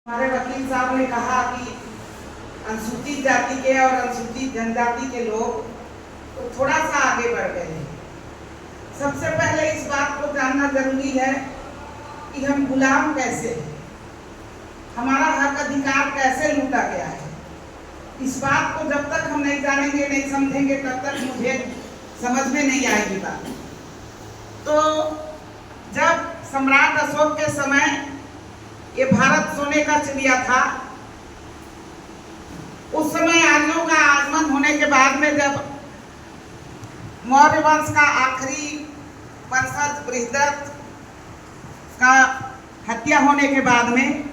हमारे वकील साहब ने कहा कि अनुसूचित जाति के और अनुसूचित जनजाति के लोग तो थोड़ा सा आगे बढ़ गए हैं। सबसे पहले इस बात को जानना जरूरी है कि हम गुलाम कैसे हैं, हमारा हक अधिकार कैसे लूटा गया है। इस बात को जब तक हम नहीं जानेंगे, नहीं समझेंगे, तब तक मुझे समझ में नहीं आएगी बात। तो जब सम्राट अशोक के समय ये भारत सोने का चिड़िया था, उस समय आर्यों का आगमन होने के बाद में जब मौर्य वंश का आखिरी वंशज बृहद्रथ का हत्या होने के बाद में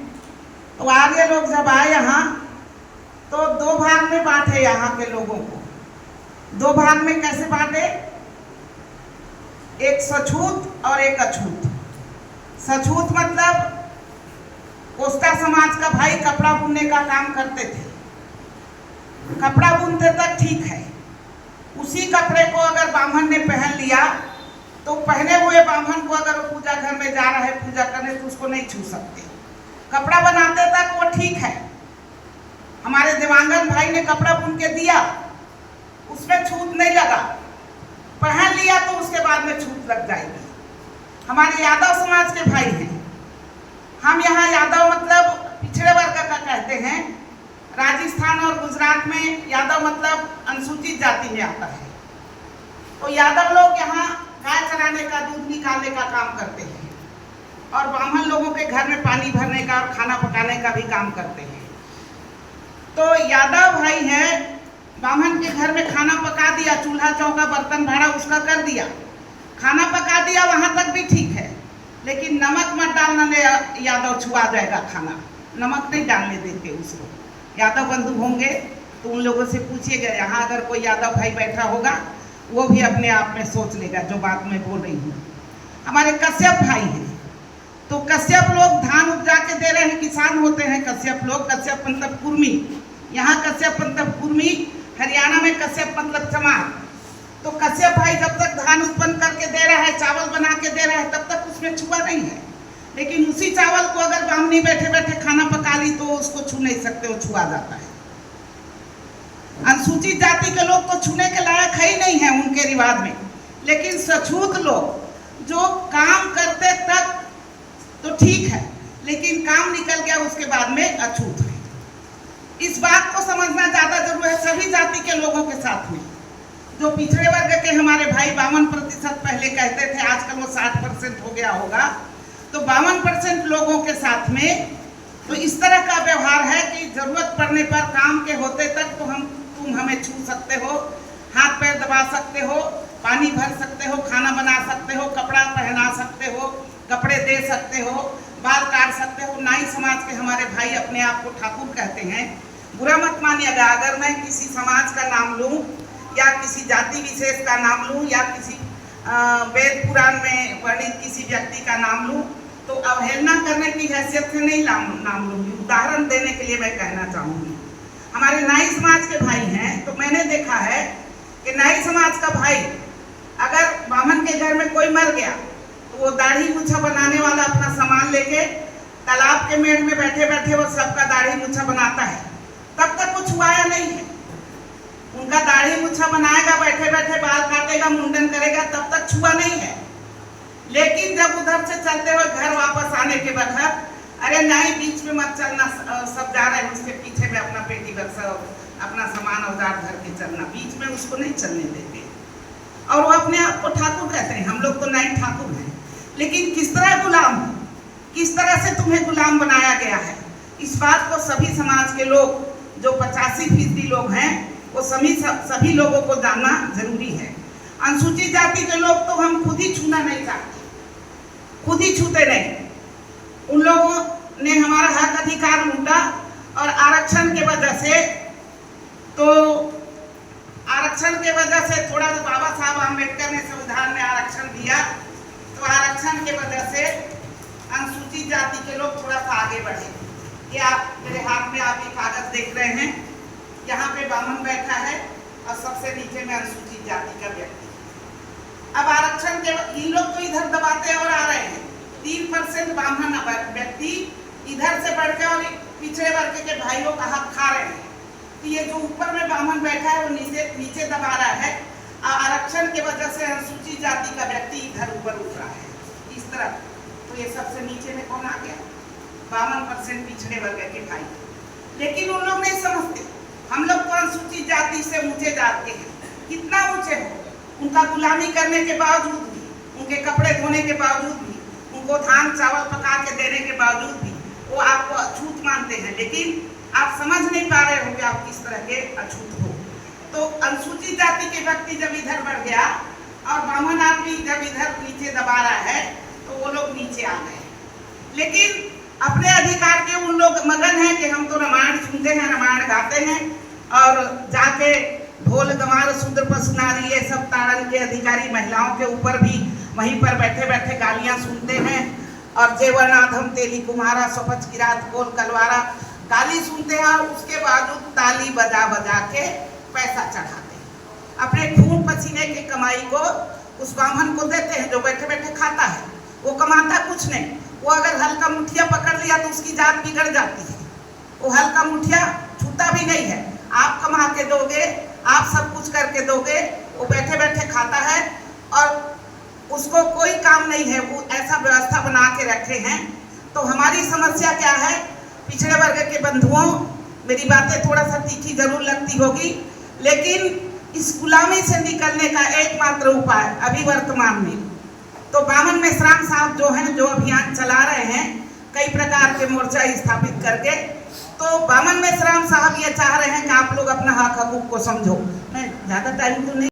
तो आर्य लोग जब आए यहाँ तो दो भाग में बांटे यहाँ के लोगों को। दो भाग में कैसे बांटे? एक सछूत और एक अछूत। सछूत मतलब कोष्टा समाज का भाई कपड़ा बुनने का काम करते थे। कपड़ा बुनते तक ठीक है, उसी कपड़े को अगर ब्राह्मण ने पहन लिया तो पहने हुए ब्राह्मण को अगर पूजा घर में जा रहा है पूजा करने तो उसको नहीं छू सकते। कपड़ा बनाते तक वो ठीक है। हमारे देवांगन भाई ने कपड़ा बुन के दिया, उसमें छूत नहीं लगा, पहन लिया तो उसके बाद में छूत लग जाएगी। हमारे यादव समाज के भाई हैं, हम यहाँ यादव मतलब पिछड़े वर्ग का कहते हैं। राजस्थान और गुजरात में यादव मतलब अनुसूचित जाति में आता है। तो यादव लोग यहाँ गाय चराने का, दूध निकालने का काम करते हैं और ब्राह्मण लोगों के घर में पानी भरने का और खाना पकाने का भी काम करते हैं। तो यादव भाई है, ब्राह्मण के घर में खाना पका दिया, चूल्हा चौका बर्तन भाड़ा उसका कर दिया, खाना पका दिया, वहां तक भी ठीक है। लेकिन नमक मत डालना, यादव छुआ जाएगा खाना, नमक नहीं डालने देते उसको। यादव बंधु होंगे तो उन लोगों से पूछिएगा, यहाँ अगर कोई यादव भाई बैठा होगा वो भी अपने आप में सोच लेगा जो बात मैं बोल रही हूँ। हमारे कश्यप भाई हैं, तो कश्यप लोग धान उपजा के दे रहे हैं, किसान होते हैं कश्यप लोग। कश्यप मतलब कुर्मी, यहाँ कश्यप मतलब कुर्मी, हरियाणा में कश्यप मतलब चमार। तो कश्यप भाई जब तक धान उत्पन्न करके दे रहा है, चावल बना के दे रहा है, तब तक उसमें छुआ नहीं है। लेकिन उसी चावल को अगर ब्राह्मणी बैठे बैठे खाना पका ली तो उसको छू नहीं सकते, वो छुआ जाता है। अनुसूचित जाति के लोग तो छूने के लायक है ही नहीं है उनके रिवाज में। लेकिन सछूत लोग जो काम करते तक तो ठीक है, लेकिन काम निकल गया उसके बाद में अछूत है। इस बात को समझना ज्यादा जरूरी है सभी जाति के लोगों के साथ में। जो पिछड़े वर्ग के हमारे भाई 52% पहले कहते थे, आजकल वो 60% हो गया होगा। तो 52% लोगों के साथ में तो इस तरह का व्यवहार है कि जरूरत पड़ने पर काम के होते तक तो तुम हमें छू सकते हो, हाथ पैर दबा सकते हो, पानी भर सकते हो, खाना बना सकते हो, कपड़ा पहना सकते हो, कपड़े दे सकते हो, बाल काट सकते हो। नाई समाज के हमारे भाई अपने आप को ठाकुर कहते हैं। बुरा मत मानिएगा अगर मैं किसी समाज का नाम लूँ या किसी जाति विशेष का नाम लूँ या किसी वेद पुराण में वर्णित किसी व्यक्ति का नाम लूँ तो अवहेलना करने की हैसियत से नहीं नाम लूँगी। उदाहरण देने के लिए मैं कहना चाहूँगी, हमारे नाई समाज के भाई हैं, तो मैंने देखा है कि नाई समाज का भाई अगर ब्राह्मण के घर में कोई मर गया तो वो दाढ़ी मूछा बनाने वाला अपना सामान लेके तालाब के मेड़ में बैठे बैठे वो सबका दाढ़ी मूछा बनाता है। तब तक वो छुआया नहीं है। उनका दाढ़ी मूछा बनाएगा, बैठे बैठे बाल काटेगा, मुंडन करेगा, तब तक छुआ नहीं है। लेकिन जब उधर से चलते हुए घर वापस आने के वक्त, अरे नहीं बीच में मत चलना, सब जा रहे हैं उसके पीछे में अपना पेटी बक्सा अपना सामान औजार धर के चलना, बीच में उसको नहीं चलने देते। और वो अपने आप को ठाकुर कहते हैं। हम लोग तो नहीं ठाकुर हैं, लेकिन किस तरह गुलाम हो, किस तरह से तुम्हें गुलाम बनाया गया है, इस बात को सभी समाज के लोग जो 85% लोग हैं वो सभी लोगों को जानना जरूरी है। अनुसूचित जाति के लोग तो हम खुद ही छूना नहीं चाहते, खुद ही छूते नहीं। उन लोगों ने हमारा हक अधिकार लूटा और आरक्षण के वजह से, तो आरक्षण के वजह से थोड़ा बाबा साहब आम्बेडकर ने संविधान में आरक्षण दिया, तो आरक्षण के वजह से अनुसूचित जाति के लोग थोड़ा सा आगे बढ़े। ये आप मेरे हाथ में आप ये कागज देख रहे हैं, यहाँ पे ब्राह्मण बैठा है और सबसे नीचे में अनुसूचित जाति का व्यक्ति। अब आरक्षण के इन लोग तो इधर दबाते और आ रहे हैं, 3% ब्राह्मण व्यक्ति इधर से बढ़ के और भाइयों का हक खा रहे हैं कि ये जो ऊपर में ब्राह्मण बैठा है वो नीचे नीचे दबा रहा है। आरक्षण के वजह से अनुसूचित जाति का व्यक्ति इधर ऊपर उठ रहा है इस तरफ। तो ये सबसे नीचे में कौन आ गया? 52% पिछड़े वर्ग के भाई। लेकिन उन लोग नहीं समझते, हम लोग तो अनुसूचित जाति से ऊंचे जात के हैं। कितना ऊंचे हो, उनका गुलामी करने के बावजूद भी, उनके कपड़े धोने के बावजूद भी, उनको धान चावल पका के देने के बावजूद भी वो आपको अछूत मानते हैं। लेकिन आप समझ नहीं पा रहे हो कि आप किस तरह के अछूत हो। तो अनुसूचित जाति के व्यक्ति जब इधर बढ़ गया और ब्राह्मण आदमी जब इधर नीचे दबा रहा है तो वो लोग नीचे आ गए। लेकिन अपने अधिकार के उन लोग मगन हैं कि हम तो रामायण सुनते हैं, रामायण गाते हैं और जाके ढोल गंवार शूद्र पशु नारी ये सब ताड़न के अधिकारी महिलाओं के ऊपर भी वहीं पर बैठे बैठे गालियां सुनते हैं। और जेवरनाथम तेली कुम्हारा सपच किरात कोल कलवारा गाली सुनते हैं और उसके बावजूद ताली बजा बजा के पैसा चढ़ाते हैं। अपने खून पसीने की कमाई को उस ब्राह्मण को देते हैं जो बैठे बैठे खाता है। वो कमाता कुछ नहीं, वो अगर हल्का मुठिया पकड़ लिया तो उसकी जात बिगड़ जाती है। वो हल्का मुठिया छूता भी नहीं है। आप कमा के दोगे, आप सब कुछ करके दोगे, वो बैठे बैठे खाता है और उसको कोई काम नहीं है। वो ऐसा व्यवस्था बना के रखे हैं। तो हमारी समस्या क्या है? पिछड़े वर्ग के बंधुओं, मेरी बातें थोड़ा सा तीखी जरूर लगती होगी, लेकिन इस गुलामी से निकलने का एकमात्र उपाय अभी वर्तमान में तो बामन मेश्राम साहब जो हैं, जो अभियान चला रहे हैं कई प्रकार के मोर्चा स्थापित करके, तो बामन मेश्राम साहब ये चाह रहे हैं कि आप लोग अपना हक हकूक को समझो। मैं ज़्यादा टाइम तो नहीं